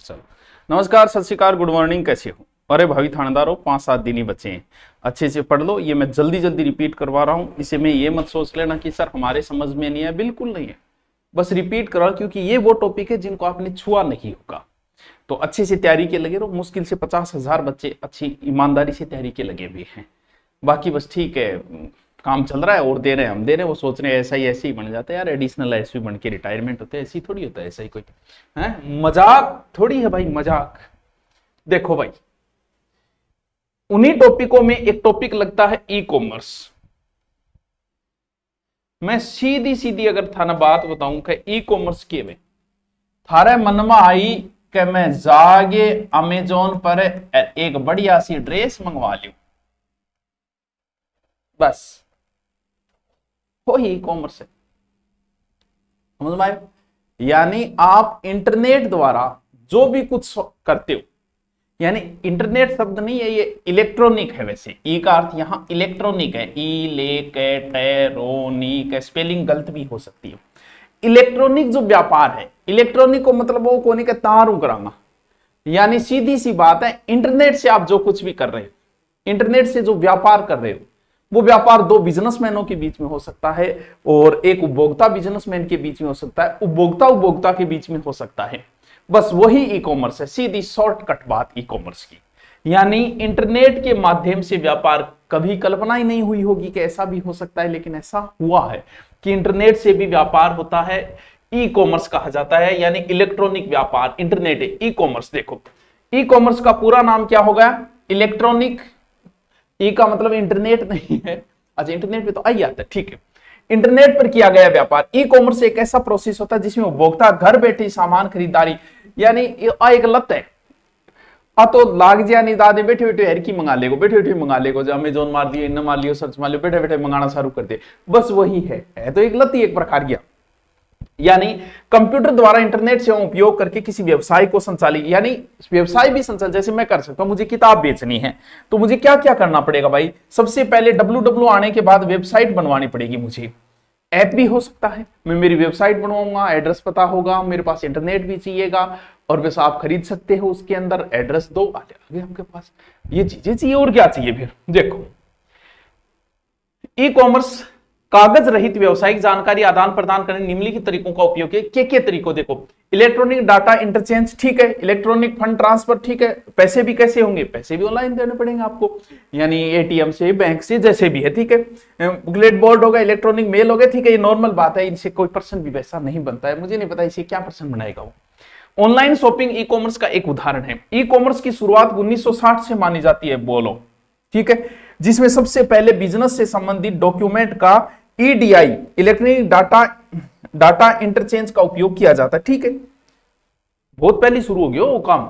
चलो, नमस्कार, सत श्री अकाल, गुड मॉर्निंग, कैसे हो? अरे भाई थानेदारों, 5-7 दिन ही बचे हैं, अच्छे से पढ़ लो। ये मैं जल्दी जल्दी रिपीट करवा रहा हूँ, इसे में ये मत सोच लेना कि सर हमारे समझ में नहीं है, बिल्कुल नहीं है, बस रिपीट करो क्योंकि ये वो टॉपिक है जिनको आपने छुआ नहीं होगा। तो अच्छे से तैयारी के लगे रहो। मुश्किल से 50,000 बच्चे अच्छी ईमानदारी से तैयारी के लगे हुए हैं। बाकी बस ठीक है, काम चल रहा है और दे रहे हैं, हम दे रहे हैं, वो सोच रहे हैं ऐसा ही ऐसे ही बन जाता है यार, एडिशनल एसपी बन के रिटायरमेंट होते हैं, ऐसी थोड़ी होता है, ऐसा ही कोई है, मजाक थोड़ी है भाई, मजाक। देखो भाई, उन्हीं टॉपिकों में एक टॉपिक लगता है ई कॉमर्स। मैं सीधी सीधी अगर थाना बात बताऊं कि ई कॉमर्स के में थारे मन में आई कि मैं जागे अमेजोन पर एक बढ़िया सी ड्रेस मंगवा लूं, बस वही ई कॉमर्स है, समझ में आए? यानी आप इंटरनेट द्वारा जो भी कुछ करते हो, यानी इंटरनेट शब्द नहीं है, ये इलेक्ट्रॉनिक है। वैसे ई का अर्थ यहां इलेक्ट्रॉनिक है, इलेक्ट्रॉनिक, स्पेलिंग गलत भी हो सकती है। इलेक्ट्रॉनिक जो व्यापार है, इलेक्ट्रॉनिक को मतलब वो कोने के तार उगराना, यानी सीधी सी बात है, इंटरनेट से आप जो कुछ भी कर रहे हो, इंटरनेट से जो व्यापार कर रहे हो, वो व्यापार दो बिजनेसमैनों के बीच में हो सकता है और एक उपभोक्ता बिजनेसमैन के बीच में हो सकता है, उपभोक्ता के बीच में हो सकता है। बस वही ई कॉमर्स है, सीधी शॉर्टकट बात ई कॉमर्स की। यानी इंटरनेट के माध्यम से व्यापार, कभी कल्पना ही नहीं हुई होगी कि ऐसा भी हो सकता है, लेकिन ऐसा हुआ है कि इंटरनेट से भी व्यापार होता है, ई कॉमर्स कहा जाता है, यानी इलेक्ट्रॉनिक व्यापार, इंटरनेट है ई कॉमर्स। देखो, ई कॉमर्स का पूरा नाम क्या होगा? इलेक्ट्रॉनिक, ई का मतलब इंटरनेट नहीं है, अच्छा इंटरनेट पे तो आई आता है, ठीक है, इंटरनेट पर किया गया व्यापार। ई कॉमर्स एक ऐसा प्रोसेस होता है जिसमें उपभोक्ता घर बैठे सामान खरीदारी, यानी एक लत है, तो लाग जिया नहीं दादे बैठे बैठे हर की मंगा लेगो, बैठे बैठे मंगा लेगो, जो अमेजोन मार दियो, इन मार लियो, सर्च मार लियो, बैठे बैठे मंगाना शुरू कर दे, बस वही है तो एक लत ही एक प्रकार की। यानी कंप्यूटर द्वारा इंटरनेट से उपयोग करके किसी व्यवसाय को संचालित, यानी व्यवसाय भी संचालित, जैसे मैं कर सकता हूं, मुझे किताब बेचनी है तो मुझे क्या क्या करना पड़ेगा भाई? सबसे पहले www आने के बाद वेबसाइट बनवानी पड़ेगी मुझे। ऐप भी हो सकता है, मैं मेरी वेबसाइट बनवाऊंगा, एड्रेस पता होगा, मेरे पास इंटरनेट भी चाहिएगा और बस आप खरीद सकते हो, उसके अंदर एड्रेस दो, आ गया आपके पास, ये चीजें चाहिए और क्या चाहिए फिर? देखो, ई कॉमर्स कागज रहित व्यवसायिक जानकारी आदान प्रदान करने निम्नलिखित तरीकों का उपयोग है। के तरीकों देखो, इलेक्ट्रॉनिक डाटा इंटरचेंज, ठीक है, इलेक्ट्रॉनिक फंड ट्रांसफर, ठीक है, पैसे भी कैसे होंगे? पैसे भी ऑनलाइन देने पड़ेंगे आपको, यानी एटीएम से, बैंक से, जैसे भी है, ठीक है, बुकलेट बोर्ड होगा, इलेक्ट्रॉनिक मेल होगा, ठीक है, ये नॉर्मल बात है, इनसे कोई पर्सन भी वैसा नहीं बनता है, मुझे नहीं पता इसे क्या पर्सन बनाएगा वो। ऑनलाइन शॉपिंग ई कॉमर्स का एक उदाहरण है। ई कॉमर्स की शुरुआत 1960 से मानी जाती है, बोलो, ठीक है, जिसमें सबसे पहले बिजनेस से संबंधित डॉक्यूमेंट का ईडीआई, इलेक्ट्रॉनिक डाटा इंटरचेंज का उपयोग किया जाता है, ठीक है, बहुत पहले शुरू हो गया वो काम।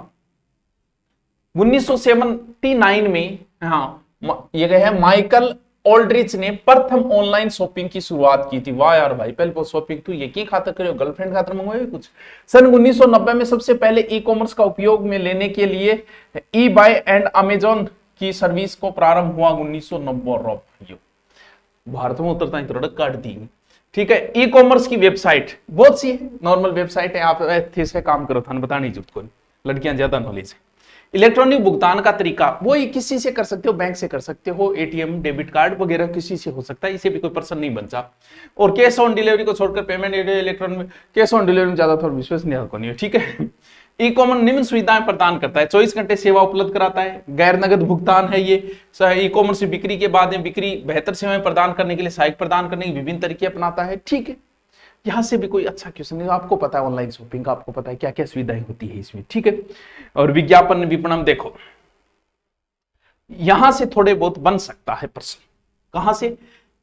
1979 में, हाँ, ये है माइकल ऑल्ड्रिच ने प्रथम ऑनलाइन शॉपिंग की शुरुआत की थी। वाह यार भाई, पहले शॉपिंग तू ये की खातर करे, गर्लफ्रेंड खातर मंगवाए कुछ? सन 1990 में सबसे पहले ई कॉमर्स का उपयोग में लेने के लिए ई बाय एंड अमेजोन की सर्विस को प्रारंभ हुआ 1990। भारत में उतरता ही काट दी, ठीक है। ई कॉमर्स की वेबसाइट बहुत सी है, नॉर्मल वेबसाइट है, आप थे से काम करो, था बताने की जरूरत कोई, लड़कियां ज्यादा नॉलेज है। इलेक्ट्रॉनिक भुगतान का तरीका, वो किसी से कर सकते हो, बैंक से कर सकते हो, एटीएम, डेबिट कार्ड वगैरह किसी से हो सकता है, इसे भी कोई पर्सन नहीं बनता। और कैश ऑन डिलीवरी को छोड़कर पेमेंट इलेक्ट्रॉनिक में, कैश ऑन डिलीवरी में ज्यादा थोड़ा विश्वास नहीं है, ठीक है। ई कॉमर्स निम्न सुविधाएं प्रदान करता है, 24 घंटे सेवा उपलब्ध कराता है, गैर नगद भुगतान है ये। ई कॉमर्स बिक्री के बाद में बिक्री बेहतर सेवाएं प्रदान करने के लिए, सहायक प्रदान करने के विभिन्न तरीके अपनाता है, ठीक है। यहां से भी कोई अच्छा क्वेश्चन नहीं, आपको पता है ऑनलाइन शॉपिंग का, आपको पता है क्या क्या सुविधाएं होती है इसमें, ठीक है। और विज्ञापन विपणन, देखो यहां से थोड़े बहुत बन सकता है प्रश्न, कहां से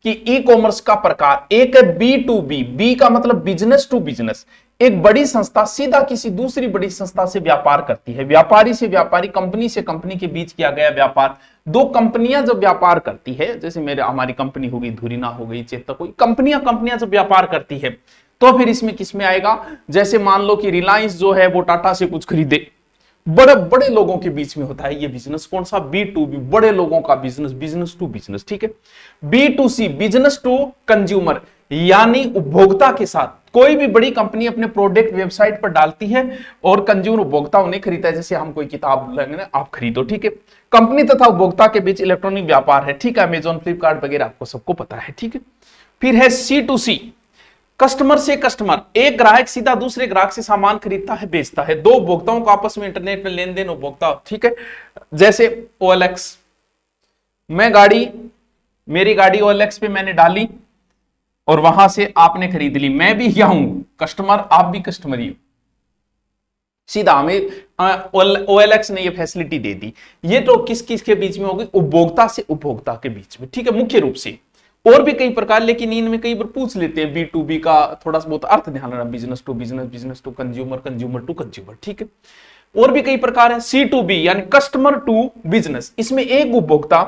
कि ई कॉमर्स का प्रकार, एक है B2B, बी का मतलब बिजनेस टू बिजनेस, एक बड़ी संस्था सीधा किसी दूसरी बड़ी संस्था से व्यापार करती है, व्यापारी से व्यापारी, कंपनी से कंपनी के बीच किया गया व्यापार। दो कंपनियां जब व्यापार करती है, जैसे हमारी कंपनी हो गई, धुरीना हो गई, चेतक हो गई, कंपनियां जब व्यापार करती है तो फिर इसमें किसमें आएगा? जैसे मान लो कि रिलायंस जो है वो टाटा से कुछ खरीदे, बड़े बड़े लोगों के बीच में होता है ये बिजनेस, कौन सा? B2B, बड़े लोगों का बिजनेस, बिजनेस टू बिजनेस, ठीक है। B2C, बिजनेस टू कंज्यूमर, यानी उपभोक्ता के साथ कोई भी बड़ी कंपनी अपने प्रोडक्ट वेबसाइट पर डालती है और कंज्यूमर उपभोक्ता उन्हें खरीदता है। जैसे हम कोई किताब लेंगे ना, आप खरीदो, ठीक है। कंपनी तथा उपभोक्ता के बीच इलेक्ट्रॉनिक व्यापार है, ठीक है। अमेजॉन, फ्लिपकार्ट वगैरह आपको सबको पता है, ठीक है। फिर है C2C, कस्टमर से कस्टमर, एक ग्राहक सीधा दूसरे ग्राहक से सामान खरीदता है, बेचता है। दो उपभोक्ताओं का आपस में इंटरनेट में लेन देन, उपभोक्ता, ठीक है। जैसे OLX, मेरी गाड़ी OLX पे मैंने डाली और वहां से आपने खरीद ली, मैं भी क्या हूं, कस्टमर, आप भी कस्टमर ही हो। सीधा हमें OLX ने ये फैसिलिटी दे दी। ये तो किस किस के बीच में होगी, उपभोक्ता से उपभोक्ता के बीच में, ठीक है, मुख्य रूप से। और भी कई प्रकार, लेकिन इनमें कई बार पूछ लेते हैं B2B का थोड़ा सा बहुत अर्थ ध्यान रखना, business to business, business to consumer, consumer to consumer, ठीक है। और भी कई प्रकार है। C2B यानी कस्टमर टू बिजनेस, इसमें एक उपभोक्ता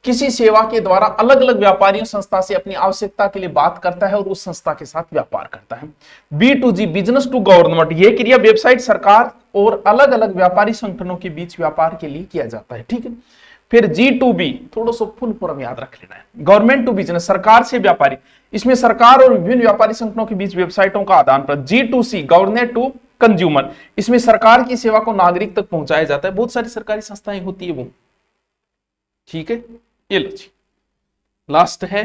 किसी सेवा के द्वारा अलग अलग व्यापारियों संस्था से अपनी आवश्यकता के लिए बात करता है और उस संस्था के साथ व्यापार करता है। B2G बिजनेस टू गवर्नमेंट, यह क्रिया वेबसाइट सरकार और अलग अलग व्यापारी संगठनों के बीच व्यापार के लिए किया जाता है, ठीक है। फिर G2B थोड़ा सा फुल फॉर्म याद रख लेना है, गवर्नमेंट टू बिजनेस, सरकार से व्यापारी, इसमें सरकार और विभिन्न व्यापारी संगठनों के बीच वेबसाइटों का आदान प्रदान। G2C गवर्नमेंट टू कंज्यूमर, इसमें सरकार की सेवा को नागरिक तक पहुंचाया जाता है। बहुत सारी सरकारी संस्थाएं होती है वो, ठीक है। ये लो जी, लास्ट है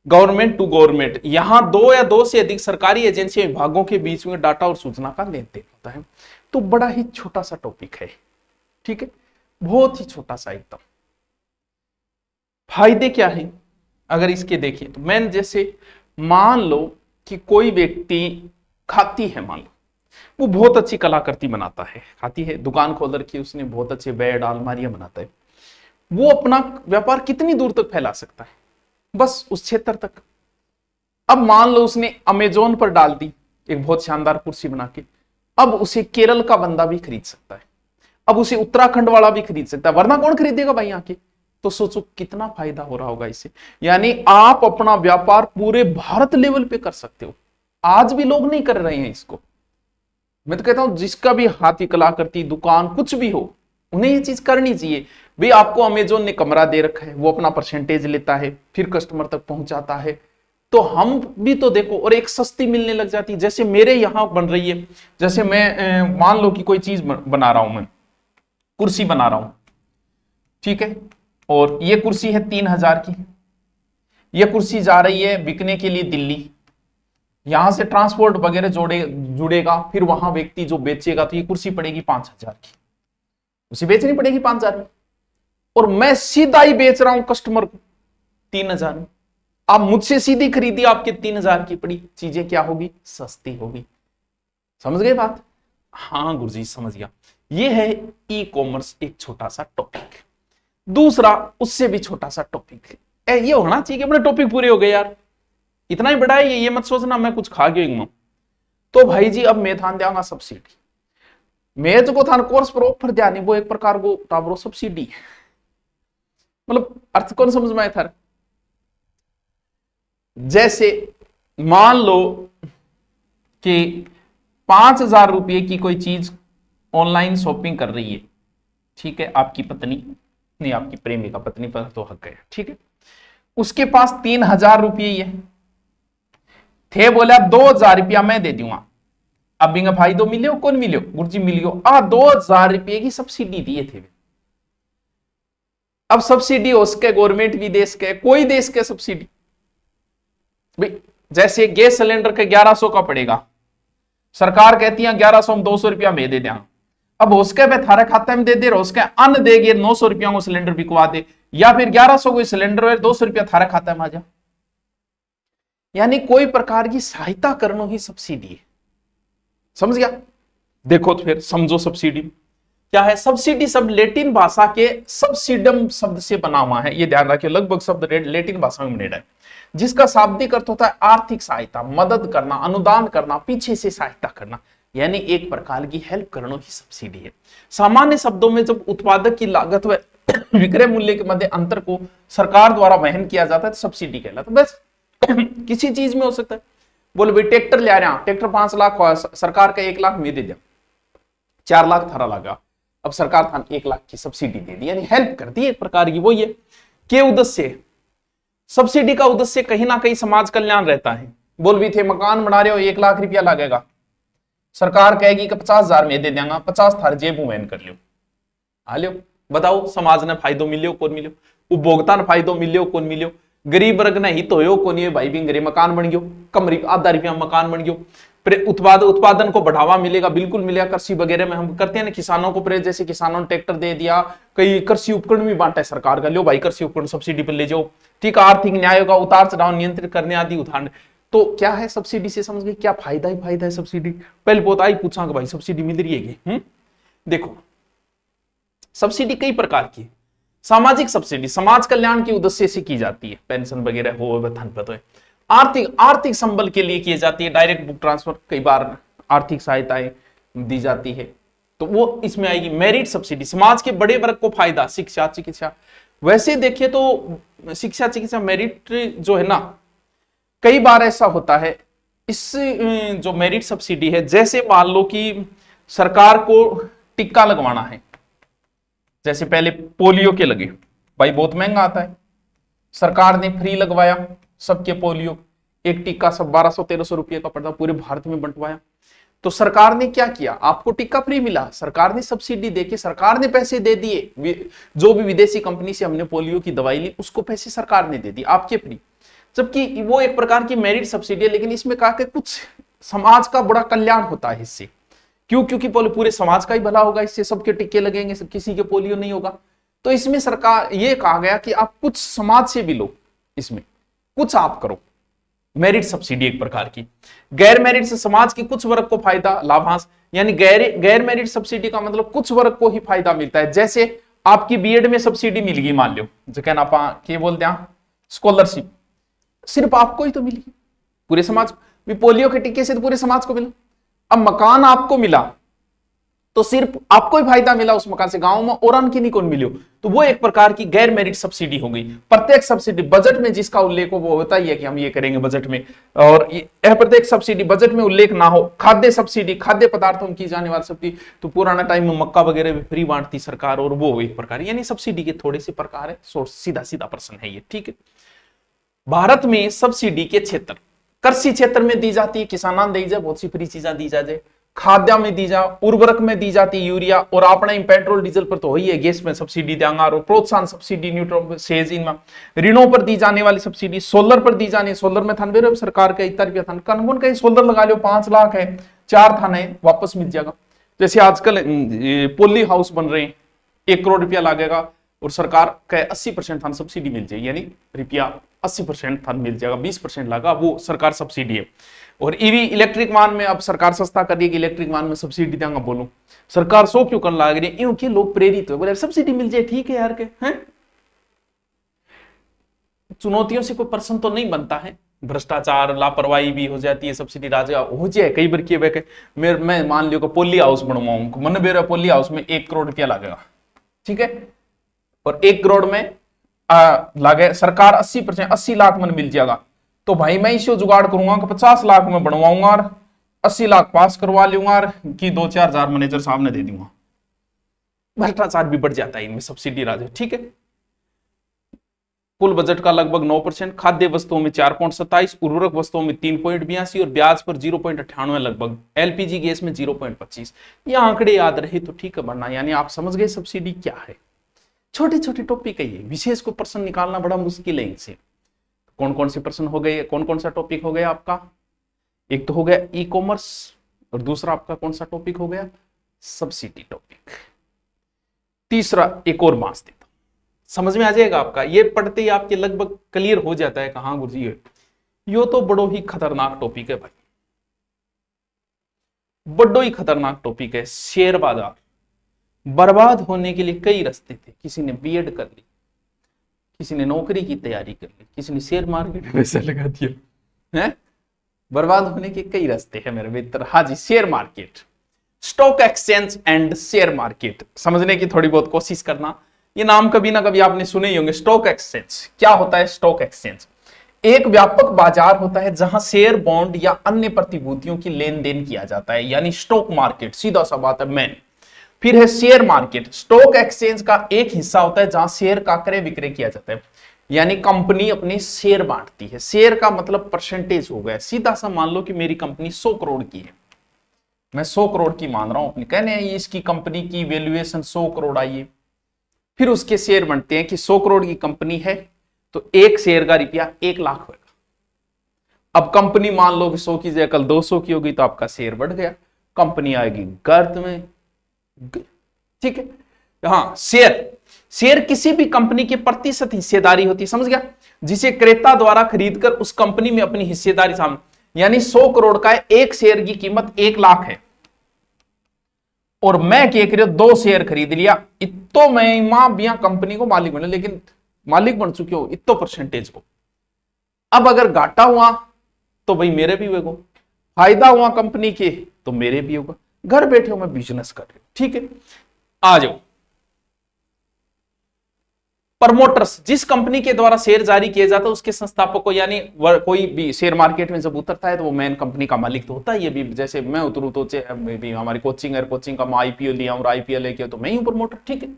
गवर्नमेंट टू गवर्नमेंट, यहां दो या दो से अधिक सरकारी एजेंसी विभागों के बीच में डाटा और सूचना का लेन देन होता है। तो बड़ा ही छोटा सा टॉपिक है, ठीक है, बहुत ही छोटा सा एकदम। फायदे क्या है अगर इसके देखें तो, मैंने जैसे मान लो कि कोई व्यक्ति खाती है, मान लो वो बहुत अच्छी कलाकृति बनाता है, खाती है, दुकान खोल रखी है उसने, बहुत अच्छे बेड अलमारियां बनाता है, वो अपना व्यापार कितनी दूर तक फैला सकता है, बस उस क्षेत्र तक। अब मान लो उसने अमेजोन पर डाल दी एक बहुत शानदार कुर्सी बना के, अब उसे केरल का बंदा भी खरीद सकता है, अब उसे उत्तराखंड वाला भी खरीद सकता है, वरना कौन खरीदेगा भाई आके। तो सोचो कितना फायदा हो रहा होगा इससे। यानी आप अपना व्यापार पूरे भारत लेवल पे कर सकते हो। आज भी लोग नहीं कर रहे हैं इसको। मैं तो कहता हूं जिसका भी हाथी कलाकृति दुकान कुछ भी हो, उन्हें ये चीज करनी चाहिए। भाई आपको अमेजोन ने कमरा दे रखा है, वो अपना परसेंटेज लेता है, फिर कस्टमर तक पहुंचाता है, तो हम भी तो देखो, और एक सस्ती मिलने लग जाती है। जैसे मेरे यहां बन रही है, जैसे मैं मान लो कि कोई चीज बना रहा हूं, मैं कुर्सी बना रहा हूं, ठीक है, और ये कुर्सी है 3000 की, ये कुर्सी जा रही है बिकने के लिए दिल्ली, यहां से ट्रांसपोर्ट वगैरह जुड़ेगा, फिर वहां व्यक्ति जो बेचेगा तो ये कुर्सी पड़ेगी 5000 की, उसे बेचनी पड़ेगी 5000 में, और मैं सीधा ही बेच रहा हूं कस्टमर को 3000 में। आप मुझसे सीधी खरीदी, आपके 3000 की पड़ी, चीजें क्या होगी, सस्ती होगी। समझ गए बात? हाँ गुरुजी समझ गया। ये है ई कॉमर्स, एक छोटा सा टॉपिक। दूसरा उससे भी छोटा सा टॉपिक, ये होना चाहिए कि अपने टॉपिक पूरे हो गए यार, इतना ही बड़ा है ये मत सोचना मैं कुछ खा गया। तो भाई जी अब मैं ध्यान देगा सब्सिडी, मैं जो थान कोर्स पर ऑफर दिया वो एक प्रकार को टाबरो सब्सिडी है, मतलब अर्थ कौन समझ में आया था। जैसे मान लो कि 5000 रुपये की कोई चीज ऑनलाइन शॉपिंग कर रही है, ठीक है, आपकी पत्नी नहीं, आपकी प्रेमिका, पत्नी पर तो हक है, ठीक है, उसके पास 3000 रुपये ये थे, बोले 2000 रुपया मैं दे दूंगा। अब बिंगा भाई दो मिलियो, कौन मिलियो, गुरुजी मिलियो, 2000 रुपये की सब्सिडी दिए थे। अब सब्सिडी हो सके गवर्नमेंट भी देश के, कोई देश के सब्सिडी, भाई जैसे गैस सिलेंडर के 1100 का पड़ेगा, सरकार कहती है 1100 में 200 रुपया में दे दें। अब उसके पे थारे खाते में दे दे, उसके अन्न देगे 900 रुपया को सिलेंडर बिकवा दे, या फिर 1100 को सिलेंडर है 200 रुपया थारे खाते में आ जा। यानी कोई प्रकार की सहायता करना ही सब्सिडी है। समझ गया? देखो तो फिर समझो सब्सिडी क्या है। सब्सिडी शब्द लैटिन भाषा के सब्सिडम शब्द से बना हुआ है, ये ध्यान रखिए, लगभग शब्द लैटिन भाषा में बनेगा है, जिसका शाब्दिक अर्थ होता है आर्थिक सहायता, मदद करना, अनुदान करना, पीछे से सहायता करना, यानी एक प्रकार की हेल्प करना ही सब्सिडी है। सामान्य शब्दों में जब उत्पादक की लागत व विक्रय मूल्य के मध्य अंतर को सरकार द्वारा वहन किया जाता है तो सब्सिडी कहलाता है। बस किसी चीज में हो सकता है, बोले भाई ट्रैक्टर ले आ रहे हैं, ट्रैक्टर 5 लाख, सरकार का 1 लाख में दे दिया, 4 लाख थारा लगा, अब सरकार था 1 लाख की सब्सिडी दे दी, यानी हेल्प कर दी एक प्रकार की। वो ये के उद्देश्य, सब्सिडी का उद्देश्य कहीं ना कहीं समाज कल्याण रहता है। बोल भी थे मकान बना रहे हो 1 लाख रुपया लगेगा, सरकार कहेगी कि 50,000 में दे देंगे, 50 थार जेब में कर लियो, आ लियो। बताओ समाज ने फायदो मिलियो कौन मिलियो, उपभोक्ता ने फायदो मिलियो कौन मिलियो, गरीब वर्ग ने हित होयो कौन ये भाई बिंगरे मकान बन गयो, कम आधा रुपया मकान बन गयो। उत्पादन को बढ़ावा मिलेगा, बिल्कुल मिलेगा। कृषि वगैरह में हम करते हैं ना किसानों को प्रेरित, जैसे किसानों ने ट्रैक्टर दे दिया, कई कृषि उपकरण भी बांटा है सरकार का, लो भाई कृषि उपकरण सब्सिडी पर ले जाओ, ठीक। आर्थिक न्याय का उतार चढ़ाव नियंत्रित करने आदि उदाहरण। तो क्या है सब्सिडी से, समझ गए क्या फायदा ही फायदा है सब्सिडी। पहले बहुत आई पूछा कि भाई सब्सिडी मिल रही है। देखो सब्सिडी कई प्रकार की, सामाजिक सब्सिडी समाज कल्याण के उद्देश्य से की जाती है, पेंशन वगैरह हो वेतन पर। आर्थिक संबल के लिए की जाती है, डायरेक्ट बुक ट्रांसफर, कई बार आर्थिक सहायताएं दी जाती है, तो वो इसमें आएगी। मेरिट सब्सिडी समाज के बड़े वर्ग को फायदा, शिक्षा चिकित्सा। वैसे देखिए तो शिक्षा चिकित्सा मेरिट जो है ना, कई बार ऐसा होता है इस जो मेरिट सब्सिडी है, जैसे मान लो कि सरकार को टीका लगवाना है, जैसे पहले पोलियो के लगे, भाई बहुत महंगा आता है, सरकार ने फ्री लगवाया सबके पोलियो, एक टीका सब 1200-1300 रुपये का पड़ता, पूरे भारत में बंटवाया। तो सरकार ने क्या किया, आपको टीका फ्री मिला, सरकार ने सब्सिडी देके सरकार ने पैसे दे दिए, जो भी विदेशी कंपनी से हमने पोलियो की दवाई ली उसको पैसे सरकार ने दे दी आपके फ्री, जबकि वो एक प्रकार की मेरिट सब्सिडी है। लेकिन इसमें कहा कि कुछ समाज का बड़ा कल्याण होता है इससे, क्यों, क्योंकि पूरे समाज का ही भला होगा इससे, सबके टीके लगेंगे, किसी के पोलियो नहीं होगा। तो इसमें सरकार ये कहा गया कि आप कुछ समाज से भी लो, इसमें कुछ आप करो, मेरिट सब्सिडी एक प्रकार की। गैर मेरिट से समाज के कुछ वर्ग को फायदा लाभांश, यानी गैर मेरिट सब्सिडी का मतलब कुछ वर्ग को ही फायदा मिलता है। जैसे आपकी बीएड में सब्सिडी मिल गई, मान लो जो कहना आप क्या बोलते हैं स्कॉलरशिप, सिर्फ आपको ही तो मिली, पूरे समाज को। पोलियो के टीके से तो पूरे समाज को मिला। अब मकान आपको मिला तो सिर्फ आपको ही फायदा मिला उस मकान से, गांव में और अन्य नहीं कौन मिलो, तो वो एक प्रकार की गैर मेरिट सब्सिडी हो गई। प्रत्येक सब्सिडी बजट में जिसका उल्लेख हो वो होता ही है कि हम ये करेंगे बजट में, और प्रत्येक सब्सिडी बजट में उल्लेख ना हो। खाद्य सब्सिडी, खाद्य पदार्थों में की जाने वाली सब्सिडी, तो पुराना टाइम में मक्का वगैरह भी फ्री बांटती सरकार, और वो एक प्रकार, यानी सब्सिडी के थोड़े से प्रकार है, सीधा प्रश्न है ये, ठीक है। भारत में सब्सिडी के क्षेत्र, कृषि क्षेत्र में दी जाती है, किसानों दी जाए, बहुत सी फ्री चीजें दी जाए, खाद्य में दी जा, उर्वरक में दी जाती है यूरिया, और अपने पेट्रोल डीजल पर तो वही है, गैस में सब्सिडी देंगे, और प्रोत्साहन सब्सिडी न्यूट्रल सेज इनमें, ऋणों पर दी जाने वाली सब्सिडी, सोलर पर दी जानी, सोलर में थान सरकार का इतना रुपया थान कौन कहीं सोलर लगा लो, 5 लाख है, 4 थान है, वापस मिल जाएगा। जैसे आजकल पोली हाउस बन रहे हैं, 1 करोड़ रुपया लगेगा, और सरकार का 80% थान सब्सिडी मिल जाएगी, यानी रुपया 80% थान मिल जाएगा, 20% लगा वो सरकार सब्सिडी है। और ईवी इलेक्ट्रिक वाहन में अब सरकार सस्ता कर रही है कि इलेक्ट्रिक वाहन में सब्सिडी देंगे, बोलो सरकार 100 क्यों करने लग रही है, क्योंकि लोग प्रेरित हो बोले सब्सिडी मिल जाए, ठीक है यार के हैं। चुनौतियों से कोई प्रश्न तो नहीं बनता है, भ्रष्टाचार लापरवाही भी हो जाती है, सब्सिडी राजा हो जाए कई बार किए बैठे। मैं मान लियो पोली हाउस बनवाऊं, मन बेरा पोली हाउस में 1 करोड़ रुपया लगेगा, ठीक है, और 1 करोड़ में लागे सरकार 80%, 80 लाख मन मिल जाएगा, तो भाई मैं इसे जुगाड़ करूंगा कि 50 लाख में बनवाऊंगा और 80 लाख पास करवा लूंगा, और कि 2-4 हजार मैनेजर सामने दे दूंगा। भ्रष्टाचार भी बढ़ जाता है इनमें, सब्सिडी राजा, ठीक है। कुल बजट का लगभग 9%, खाद्य वस्तुओं में 4.27, उर्वरक वस्तुओं में 3.82, और ब्याज पर 0.98 लगभग, एलपीजी गैस में 0.25। ये आंकड़े याद रहे तो ठीक है, बढ़ना, यानी आप समझ गए सब्सिडी क्या है। छोटे छोटे टॉपिक है ये, विशेष को प्रश्न निकालना बड़ा मुश्किल है इनसे। कौन कौन से प्रश्न हो गए, कौन कौन सा टॉपिक हो गया आपका, एक तो हो गया ई कॉमर्स, और दूसरा आपका कौन सा टॉपिक हो गया, सब्सिडी टॉपिक। तीसरा एक और मास देता, समझ में आ जाएगा आपका, ये पढ़ते ही आपके लगभग क्लियर हो जाता है कहां गुरुजी है। यो तो बड़ो ही खतरनाक टॉपिक है भाई, बड़ो ही खतरनाक टॉपिक है। शेयर बाजार बर्बाद होने के लिए कई रास्ते थे, किसी ने बीएड कर ली, किसी ने नौकरी की तैयारी कर ली, किसी ने शेयर मार्केट में पैसा लगा दिया है। बर्बाद होने के कई रास्ते हैं मेरे मित्र। हाँ जी, share market, stock exchange and share market समझने की थोड़ी बहुत कोशिश करना। ये नाम कभी ना कभी आपने सुने ही होंगे। स्टॉक एक्सचेंज क्या होता है? स्टॉक एक्सचेंज एक व्यापक बाजार होता है जहां शेयर, बॉन्ड या अन्य प्रतिभूतियों की लेन देन किया जाता है, यानी स्टॉक मार्केट, सीधा सा बात है मैन। फिर है शेयर मार्केट, स्टॉक एक्सचेंज का एक हिस्सा होता है जहां शेयर का क्रय विक्रय किया जाता है। यानी कंपनी अपने शेयर बांटती है। शेयर का मतलब परसेंटेज हो गया। सीधा सा मान लो कि मेरी कंपनी 100 करोड़ की है, मैं 100 करोड़ की मान रहा हूं अपनी, कहने ये इसकी कंपनी की वैल्यूएशन 100 करोड़ आई है। फिर उसके शेयर बनते हैं कि 100 करोड़ की कंपनी है तो एक शेयर का रुपया 1 लाख होगा। अब कंपनी मान लो कि 100 की जगह कल 200 की होगी तो आपका शेयर बढ़ गया, कंपनी आएगी गर्त में। ठीक है, हाँ शेयर, शेयर किसी भी कंपनी की प्रतिशत हिस्सेदारी होती है, समझ गया, जिसे क्रेता द्वारा खरीदकर उस कंपनी में अपनी हिस्सेदारी शामिल। यानी 100 करोड़ का एक शेयर की कीमत 1 लाख है और मैं क्या करियो 2 शेयर खरीद लिया, इतो मैं मां बिया कंपनी को मालिक बने, लेकिन मालिक बन चुके हो इतो परसेंटेज को। अब अगर घाटा हुआ तो भाई मेरे भी होगा, फायदा हुआ कंपनी के तो मेरे भी होगा। घर बैठे हो मैं बिजनेस कर रही हूं। ठीक है, आ जाओ प्रमोटर्स, जिस कंपनी के द्वारा शेयर जारी किया जाता है उसके संस्थापक को, यानी कोई भी शेयर मार्केट में जब उतरता है तो वो मेन कंपनी का मालिक तो होता है। ये भी जैसे मैं उतरू तो भी हमारी कोचिंग है, कोचिंग का मैं आईपीओ लिया और आईपीओ लेके तो मैं ही हूं प्रमोटर। ठीक है,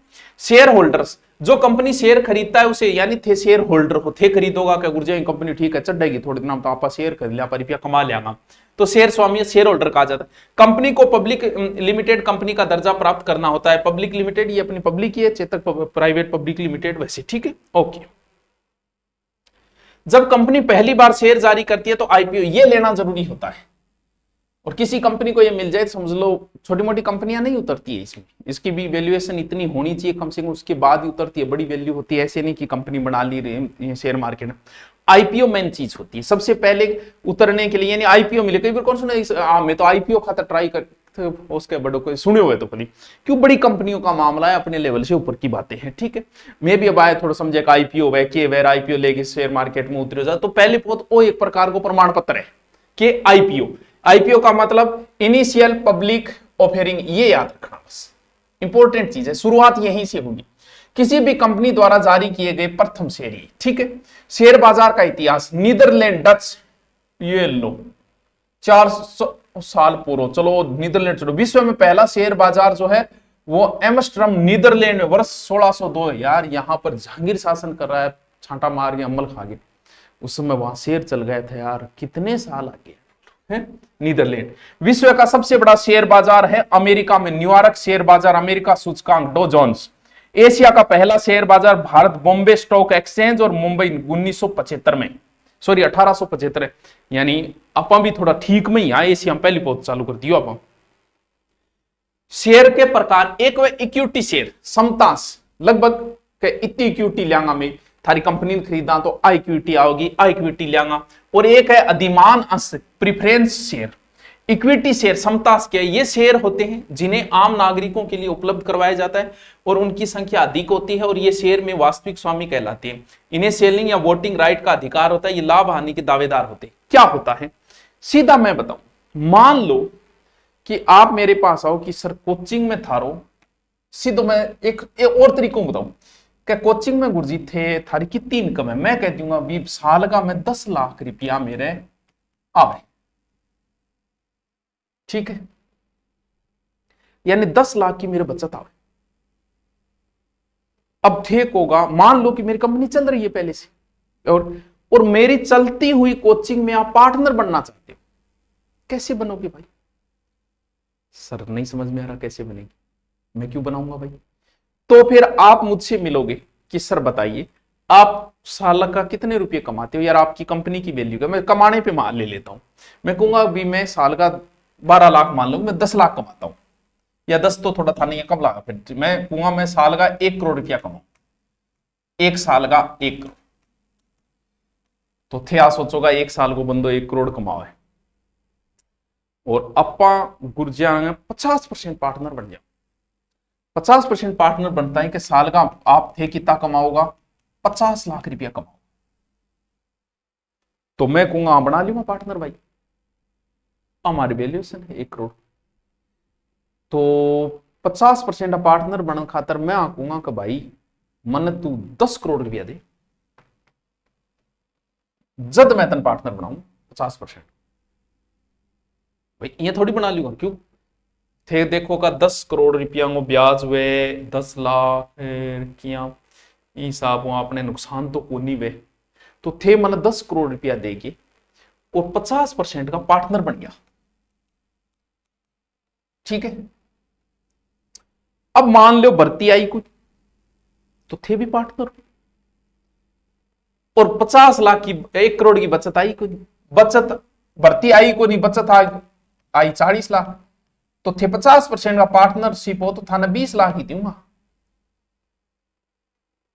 शेयर होल्डर्स, जो कंपनी शेयर खरीदता है उसे, यानी थे शेयर होल्डर को, थे खरीदोगा क्या गुरजे कंपनी ठीक है चढ़ेगी थोड़े दिन तो आप शेयर खरीद लिया, रुपया कमा लिया, तो शेयर स्वामी शेयर होल्डर कहा जाता है। कंपनी को पब्लिक लिमिटेड कंपनी का दर्जा प्राप्त करना होता है। पब्लिक लिमिटेड ये अपनी पब्लिक ही है, चेतक प्राइवेट पब्लिक लिमिटेड वैसे। ठीक है, ओके। जब कंपनी पहली बार शेयर जारी करती है तो आईपीओ ये लेना जरूरी होता है, और किसी कंपनी को ये मिल जाए समझ लो, छोटी मोटी कंपनियां नहीं उतरती है इसमें, इसकी भी वैल्यूएशन इतनी होनी चाहिए कम से कम, उसके बाद ही उतरती है, बड़ी वैल्यू होती है। ऐसे नहीं कि कंपनी बना ली रही शेयर मार्केट में। आईपीओ मेन चीज होती है सबसे पहले उतरने के लिए, यानी आईपीओ मिले। कई बार कौन सुना मैं तो आईपीओ खाता ट्राई कर, उसके बड़ों को सुने हुए तो कभी, क्यों बड़ी कंपनियों का मामला है, अपने लेवल से ऊपर की बातें हैं। ठीक है, मैं भी अब आया थोड़ा समझे का आईपीओ है कि वेर आईपीओ लेके शेयर मार्केट में उतरे जा, तो पहले बहुत वो एक प्रकार को प्रमाण पत्र है कि आईपीओ। आईपीओ का मतलब इनिशियल पब्लिक ऑफरिंग, ये याद रखना बस, इंपॉर्टेंट चीज है, शुरुआत यहीं से होगी। किसी भी कंपनी द्वारा जारी किए गए प्रथम शेयर। ठीक है, शेयर बाजार का इतिहास, नीदरलैंड डच, ये लो 400 साल पूर्व, चलो नीदरलैंड चलो। विश्व में पहला शेयर बाजार जो है वो एम्स्टर्डम नीदरलैंड में वर्ष 1602। यार यहां पर जहांगीर शासन कर रहा है, छांटा मार के अमल खा गए, उस समय वहां शेयर चल गए थे यार, कितने साल आगे है नीदरलैंड। विश्व का सबसे बड़ा शेयर बाजार है अमेरिका में न्यूयॉर्क शेयर बाजार, अमेरिका सूचकांक डो जोन्स। एशिया का पहला शेयर बाजार भारत बॉम्बे स्टॉक एक्सचेंज और मुंबई 1975 में, सॉरी 1875, यानी अपन भी थोड़ा ठीक में ही आए, एशिया में पहली पहुंच चालू कर दियो अपन। शेयर के प्रकार, एक वे इक्विटी शेयर, समतांश, लगभग इतनी इक्विटी लियांगा मैं, थारी कंपनी खरीदा तो आ इक्विटी आओगी, आ इक्विटी लियांगा। और एक है अधिमान अंश, प्रिफरेंस शेयर। इक्विटी शेयर समतांश के ये शेयर होते हैं जिन्हें आम नागरिकों के लिए उपलब्ध करवाया जाता है और उनकी संख्या अधिक होती है और ये शेयर में वास्तविक स्वामी कहलाते हैं। इन्हें सेलिंग या वोटिंग राइट का अधिकार होता है, ये लाभ हानि के दावेदार होते हैं। क्या होता है सीधा मैं बताऊं, मान लो कि आप मेरे पास आओ कि सर कोचिंग में थारो, सीधो मैं एक और तरीकों बताऊं कि कोचिंग में गुरुजी थे थारी कितनी इनकम है, मैं कह दूंगा भी साल का मैं 10 लाख रुपया मेरे आवे। ठीक है, यानी 10 लाख की मेरे बचत आवे। अब ठीक होगा, मान लो कि मेरी कंपनी चल रही है पहले से, और मेरी चलती हुई कोचिंग में आप पार्टनर बनना चाहते हो, कैसे बनोगे भाई? सर नहीं समझ में आ रहा कैसे बनेगी, मैं क्यों बनाऊंगा भाई? तो फिर आप मुझसे मिलोगे कि सर बताइए आप साल का कितने रुपए कमाते हो, यार आपकी कंपनी की वैल्यू का, मैं कमाने पे मान ले लेता हूं, मैं कहूंगा अभी मैं साल का 12 लाख मान लो, मैं 10 लाख कमाता हूं, या 10 तो थोड़ा था नहीं कम लगा, फिर मैं कहूंगा मैं साल का 1 करोड़ रुपया कमाऊं, एक साल का 1 करोड़। तो थे आ सोचोगा एक साल को बंदो 1 करोड़ कमाओ है, और अपा गुर्जिया 50% पार्टनर बन जाओ। 50% पार्टनर बनता है कि साल का आप थे कितना कमाओगा, 50 लाख रुपया कमाओ, तो मैं कहूंगा बना लूंगा पार्टनर भाई, हमारी वैल्यूएशन है 1 करोड़। तो 50% पार्टनर बनने खातर मैं कहूंगा कि भाई मन तू 10 करोड़ रुपया दे, जद मैं तन पार्टनर बनाऊं 50%। भाई ये थोड़ी बना लूंगा, क्यों थे देखो का 10 करोड़ रुपया को ब्याज हुए 10 लाख किया, हिसाब वहां अपने नुकसान तो को नहीं वे, तो थे मतलब 10 करोड़ रुपया देके और 50% का पार्टनर बन गया। ठीक है, अब मान लो भर्ती आई कुछ, तो थे भी पार्टनर, और 50 लाख की 1 करोड़ की बचत आई को नहीं, बचत भर्ती आई को नहीं, बचत आई 40 लाख, तो थे 50% का पार्टनरशिप हो तो थाने 20 लाख ही दूंगा।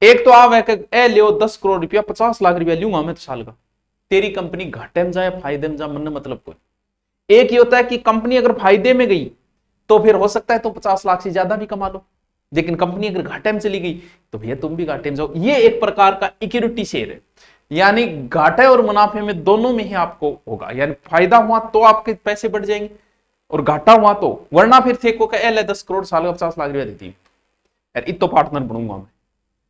एक तो आप ए लियो 10 करोड़ रुपया, 50 लाख रुपया लूंगा मैं तो साल का, तेरी कंपनी घाटे में जाए फायदे में जाए मन मतलब कोई। एक ही होता है कि कंपनी अगर फायदे में गई तो फिर हो सकता है तो 50 लाख से ज्यादा भी कमा लो, लेकिन कंपनी अगर घाटे में चली गई तो भैया तुम भी घाटे में जाओ। ये एक प्रकार का इक्विटी शेयर है, यानी घाटे और मुनाफे में दोनों में ही आपको होगा, यानी फायदा हुआ तो आपके पैसे बढ़ जाएंगे और घाटा हुआ तो, वरना फिर थे को 10 करोड़ साल का 50 लाख रुपया देती यार इत तो पार्टनर बनूंगा मैं।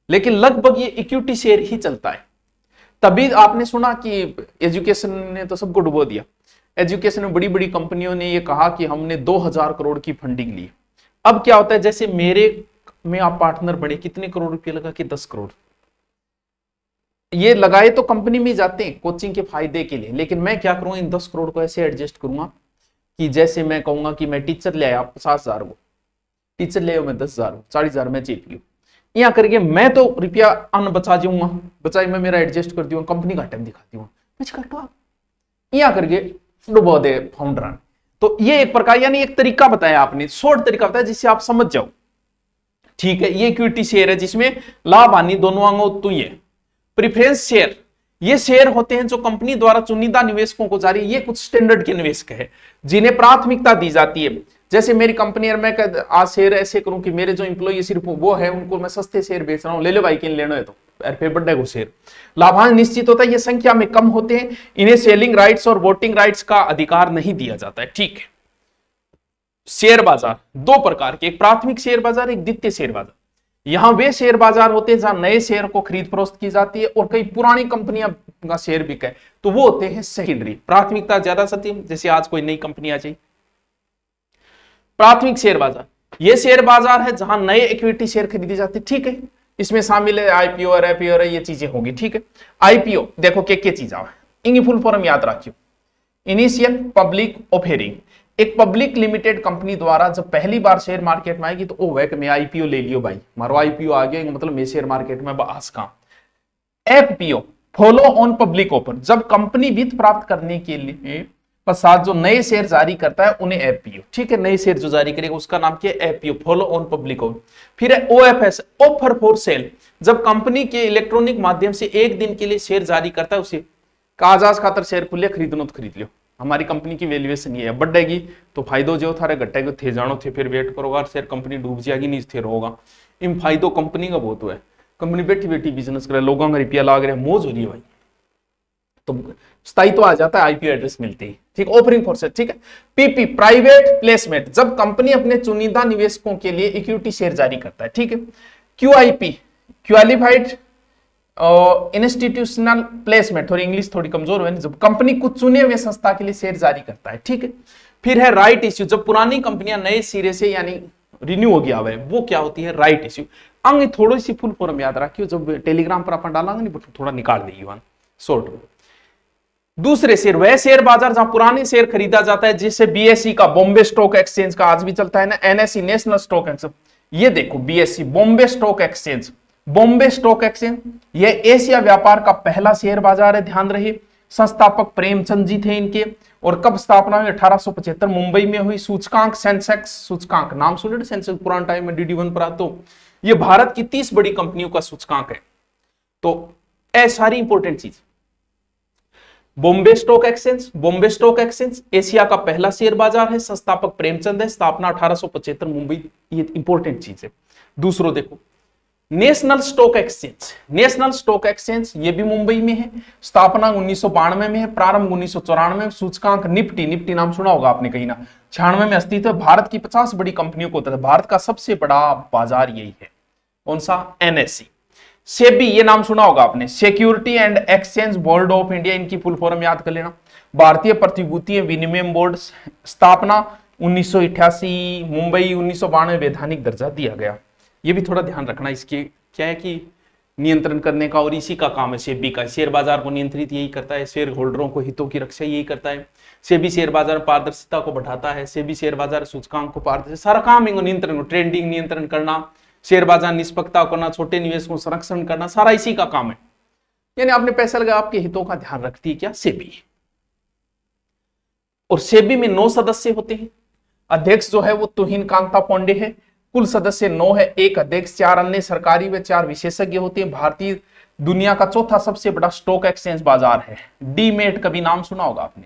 लेकिन लगभग ये इक्विटी शेयर ही चलता है। तभी आपने सुना कि एजुकेशन ने तो सबको डुबो दिया, एजुकेशन में बड़ी बड़ी कंपनियों ने ये कहा कि हमने 2000 करोड़ की फंडिंग ली। अब क्या होता है, जैसे मेरे में आप पार्टनर बने, कितने करोड़ रुपए लगा कि 10 करोड़ ये लगाए तो कंपनी में जाते हैं कोचिंग के फायदे के लिए, लेकिन मैं क्या करूंगा इन 10 करोड़ को ऐसे एडजस्ट करूंगा कि जैसे मैं कहूंगा कि मैं टीचर ले आया 50,000 वो टीचर ले मैं 10,000 40,000 मैं चेप लू, यहाँ करके मैं तो रुपया अन्न बचा जाऊंगा, बचाई मैं मेरा एडजस्ट कर दूंगा, कंपनी का टाइम दिखाती हूँ यहाँ करके डुबो दे फाउंडर। तो ये एक प्रकार यानी एक तरीका बताया आपने, शॉर्ट तरीका बताया जिससे आप समझ जाओ। ठीक है, ये इक्विटी शेयर है जिसमें लाभ हानि दोनों अंगों तो ये प्रेफरेंस शेयर, ये शेयर होते हैं जो कंपनी द्वारा चुनिंदा निवेशकों को जारी, ये कुछ स्टैंडर्ड के निवेशक है जिन्हें प्राथमिकता दी जाती है। जैसे मेरी कंपनी है, मैं आज शेयर ऐसे करूं कि मेरे जो इंप्लॉई सिर्फ वो है उनको मैं सस्ते शेयर बेच रहा हूं, ले लो भाई किन लेना है तो फिर बड़े को शेयर। लाभांश निश्चित होता है, ये संख्या में कम होते हैं, इन्हें सेलिंग राइट्स और वोटिंग राइट्स का अधिकार नहीं दिया जाता है। ठीक है, शेयर बाजार दो प्रकार के, एक प्राथमिक शेयर बाजार, एक द्वितीय शेयर बाजार। यहां वे शेयर बाजार होते हैं जहां नए शेयर को खरीद फरोख्त की जाती है और कई पुरानी कंपनियां का शेयर बिका है, तो वो होते हैं सेकेंडरी। प्राथमिकता ज्यादा सती, जैसे आज कोई नई कंपनी आ जाए। प्राथमिक शेयर बाजार, ये शेयर बाजार है जहां नए इक्विटी शेयर खरीदे जाते हैं। ठीक है, इसमें शामिल है आईपीओ और एपीओ और ये चीजें होगी। ठीक है, आईपीओ देखो क्या चीज आ, इनकी फुल फॉर्म याद रखियो, इनिशियल पब्लिक ऑफरिंग। एक पब्लिक लिमिटेड कंपनी द्वारा जब पहली बार शेयर मार्केट में आएगी तो ओ वह मैं आईपीओ ले लियो भाई, मारो आईपीओ आ गया मतलब मैं शेयर मार्केट में बस का। FPO follow on public offer, जब कंपनी वित्त प्राप्त करने के लिए पश्चात जो नए शेयर जारी करता है उन्हें एफपीओ। ठीक है, नए शेयर जो जारी करेगा उसका नाम क्या है, FPO, follow on public offer. फिर है ओएफएस, ऑफर फॉर सेल, जब कंपनी के इलेक्ट्रॉनिक माध्यम से एक दिन के लिए शेयर जारी करता है, उसे काजाज खातर शेयर खुले, खरीदनो तो खरीद लो। हमारी कंपनी की वैल्यूएशन ये है, बढ़ेगी तो फायदो जो थारे घटेगा थे जानो थे, फिर वेट करोगा शेयर कंपनी डूब जाएगी नहीं स्थिर होगा। इन फायदो कंपनी का बहुत है, कंपनी बैठी बैठी बिजनेस करे, लोगों का रुपया लाग रहे, मौज हो रही है भाई, तो स्थायित्व आ जाता है, आईपीओ एड्रेस मिलती है। ठीक, ऑफरिंग फॉर सेल। ठीक है, पीपी प्राइवेट प्लेसमेंट, जब कंपनी अपने चुनिंदा निवेशकों के लिए इक्विटी शेयर जारी करता है। ठीक है, क्यूआईपी क्वालिफाइड इंस्टीट्यूशनल प्लेसमेंट, थोड़ी इंग्लिश थोड़ी कमजोर है, जब कंपनी कुछ चुने हुए संस्था के लिए शेयर जारी करता है। ठीक है, फिर है राइट इश्यू, जब पुरानी कंपनियां नए सिरे से यानी रिन्यू हो गया है, वो क्या होती है, राइट इश्यू। अंग थोड़ी सी फुल फॉर्म याद रखियो, जब टेलीग्राम पर अपन डालेंगे नहीं थोड़ा निकाल देगी शॉर्ट में। दूसरे शेयर, वह शेयर बाजार जहां पुराने शेयर खरीदा जाता है, जिससे बीएसई का, बॉम्बे स्टॉक एक्सचेंज का आज भी चलता है ना, एनएसई नेशनल स्टॉक एक्सचेंज, ये देखो BSE Bombay stock exchange, Bombay stock exchange यह एशिया व्यापार का पहला शेयर बाजार है, ध्यान रहे। संस्थापक प्रेमचंद जी थे इनके, और कब स्थापना हुई, 1875 मुंबई में हुई। सूचकांक सेंसेक्स सूचकांक, नाम सुने सेंसेक्स, पुराना टाइम में DD1 पर, तो ये भारत की 30 बड़ी कंपनियों का सूचकांक है। तो ऐ सारी इंपॉर्टेंट चीज, Bombay stock exchange, Bombay stock exchange Asia का पहला शेयर बाजार है, संस्थापक प्रेमचंद है, स्थापना 1875 मुंबई, ये इंपॉर्टेंट चीज है। दूसरों देखो, national stock exchange, national stock exchange ये भी मुंबई में है, स्थापना 1992 में है, प्रारंभ 1994 में। सूचकांक निफ्टी, निफ्टी नाम सुना होगा आपने कहीं ना, 96 में अस्तित्व, भारत की 50 बड़ी कंपनियों को होता है, भारत का सबसे बड़ा बाजार यही है, कौन सा, एनएससी। सेबी, ये नाम सुना होगा आपने, security and exchange board of India, इनकी फुल फॉर्म याद कर लेना, भारतीय प्रतिभूति विनिमय बोर्ड, स्थापना 1988, मुंबई 1992 वैधानिक दर्जा दिया गया। ये भी थोड़ा ध्यान रखना, इसके क्या है कि नियंत्रण करने का, और इसी का काम है सेबी का। शेयर बाजार को नियंत्रित यही करता है, शेयर होल्डरों को हितों की रक्षा यही करता है। सेबी शेयर बाजार पारदर्शिता को बढ़ाता है, सेबी शेयर बाजार सूचकांक को पारदर्शी, सारा काम है नियंत्रण, ट्रेंडिंग नियंत्रण करना, शेयर बाजार निष्पक्षता करना, छोटे निवेश को संरक्षण करना, सारा इसी का काम है। यानी आपने पैसा लगा, आपके हितों का ध्यान रखती है क्या? सेबी। और सेबी में 9 सदस्य होते हैं। अध्यक्ष जो है वो तुहिन कांता पांडे है। कुल सदस्य 9 है, 1 अध्यक्ष, 4 अन्य सरकारी व 4 विशेषज्ञ होते हैं। भारतीय दुनिया का चौथा सबसे बड़ा स्टॉक एक्सचेंज बाजार है। डीमेट कभी नाम सुना होगा आपने।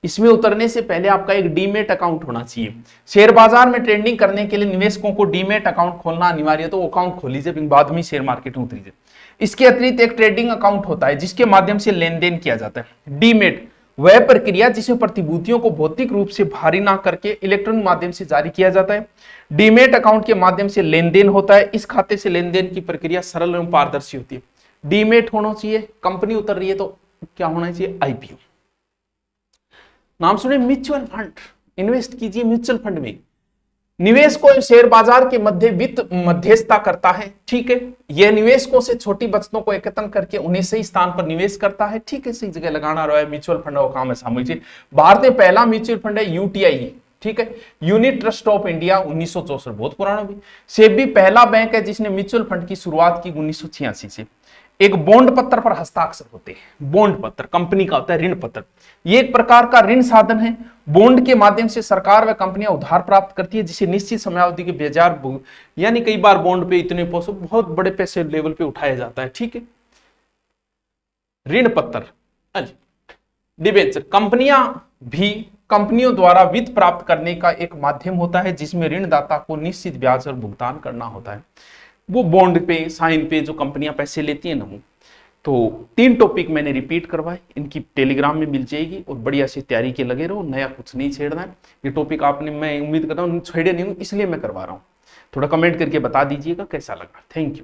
इसमें उतरने से पहले आपका एक डीमेट अकाउंट होना चाहिए। शेयर बाजार में ट्रेडिंग करने के लिए निवेशकों को डीमेट अकाउंट खोलना अनिवार्य है, तो वो अकाउंट खोल लीजिए, बाद में शेयर मार्केट में उतरीजिए। इसके अतिरिक्त एक ट्रेडिंग अकाउंट होता है जिसके माध्यम से लेन देन किया जाता है। डीमेट वह प्रक्रिया जिसमें प्रतिभूतियों को भौतिक रूप से भारी ना करके इलेक्ट्रॉनिक माध्यम से जारी किया जाता है। डीमेट अकाउंट के माध्यम से लेन देन होता है। इस खाते से लेन देन की प्रक्रिया सरल एवं पारदर्शी होती है। डीमेट होना चाहिए। कंपनी उतर रही है तो क्या होना चाहिए? आईपीओ। नाम सुने? Mutual fund. इन्वेस्ट कीजिए म्यूचुअल फंड में। निवेश को शेयर बाजार के मध्य वित्त मध्यस्थता करता है, ठीक है। यह निवेशकों से छोटी बचतों को एकत्रित करके उन्हें सही स्थान पर निवेश करता है, ठीक है, सही जगह लगाना रहा है। म्यूचुअल फंड का काम है सामूहिक। भारत में पहला म्यूचुअल फंड है यूटीआई, ठीक है, यूनिट ट्रस्ट ऑफ इंडिया, 1964, बहुत पुराना भी। सेबी पहला बैंक है जिसने म्यूचुअल फंड की शुरुआत की 1986 से। एक बॉन्ड पत्र पर हस्ताक्षर होते हैं। बॉन्ड पत्र कंपनी का होता है, ऋण पत्र। ये एक प्रकार का ऋण साधन है। बॉन्ड के माध्यम से सरकार व कंपनियां उधार प्राप्त करती है, जिसे निश्चित समयावधि के ब्याज, यानी कई बार बॉन्ड पे इतने पैसे, बहुत बड़े पैसे लेवल पे उठाया जाता है, ठीक है। ऋण पत्र, डिबेंचर, कंपनियों द्वारा वित्त प्राप्त करने का एक माध्यम होता है जिसमें ऋणदाता को निश्चित ब्याज और भुगतान करना होता है। वो बॉन्ड पे, साइन पे जो कंपनियां पैसे लेती है ना, वो तो 3 टॉपिक मैंने रिपीट करवाए, इनकी टेलीग्राम में मिल जाएगी। और बढ़िया सी तैयारी के लगे रहो, नया कुछ नहीं छेड़ना है। ये टॉपिक आपने, मैं उम्मीद करता हूँ छेड़े नहीं हूँ, इसलिए मैं करवा रहा हूँ। थोड़ा कमेंट करके बता दीजिएगा कैसा लगा। Thank you.